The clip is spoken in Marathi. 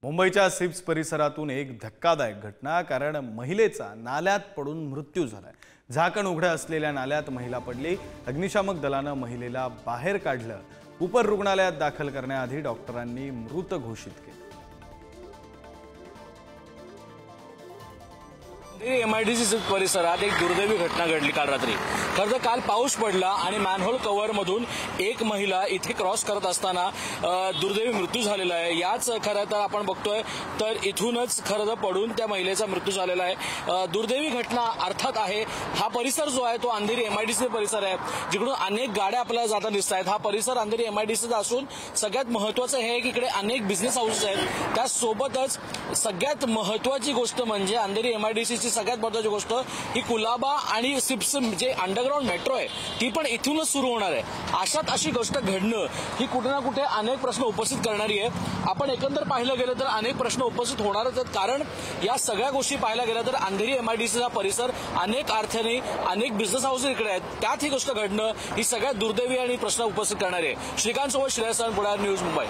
मुंबईच्या सिप्स परिसरातून एक धक्कादायक घटना, कारण महिलेचा नाल्यात पडून मृत्यू झालाय। झाकण उघड्या असलेल्या नाल्यात महिला पडली। अग्निशामक दलाने महिलेला बाहेर काढलं। उपर रुग्णालयात दाखल करण्याआधी डॉक्टरांनी मृत घोषित केले। एमआयडीसी परिसरात एक दुर्दैवी घटना घडली काल रात्री। खरं तर काल पाऊस पडला आणि मॅनहोल कव्हर मधून एक महिला इथे क्रॉस करत असताना दुर्दैवी मृत्यू झालेला आहे। याच खरं तर आपण बघतोय तर इथूनच खरं तर पडून त्या महिलेचा मृत्यू झालेला आहे। दुर्दैवी घटना अर्थात आहे। हा परिसर जो आहे तो अंधेरी एमआयडीसी परिसर आहे, जिकडून अनेक गाड्या आपल्याला जाताना दिसत आहेत। हा परिसर अंधेरी एमआयडीसीचा असून सगळ्यात महत्त्वाचं हे की इकडे अनेक बिझनेस हाऊसेस आहेत। त्यासोबतच सगळ्यात महत्त्वाची गोष्ट म्हणजे अंधेरी एमआयडीसीची सगळ्यात महत्त्वाची गोष्ट ही कुलाबा आणि सिप्स जे अंडरग्राऊंड मेट्रो आहे ती पण इथूनच सुरू होणार आहे। अशात अशी गोष्ट घडणं ही कुठे ना कुठे अनेक प्रश्न उपस्थित करणारी आहे। आपण एकंदर पाहिलं गेलं तर अनेक प्रश्न उपस्थित होणारच आहेत, कारण या सगळ्या गोष्टी पाहायला गेल्या तर अंधेरी एमआयडीसीचा परिसर अनेक अर्थाने अनेक बिझनेस हाऊसेस इकडे आहेत, त्यात ही गोष्ट घडणं ही सगळ्यात दुर्दैवी आणि प्रश्न उपस्थित करणारी आहे। श्रीकांत सोबत श्रेयस पुढार न्यूज मुंबई।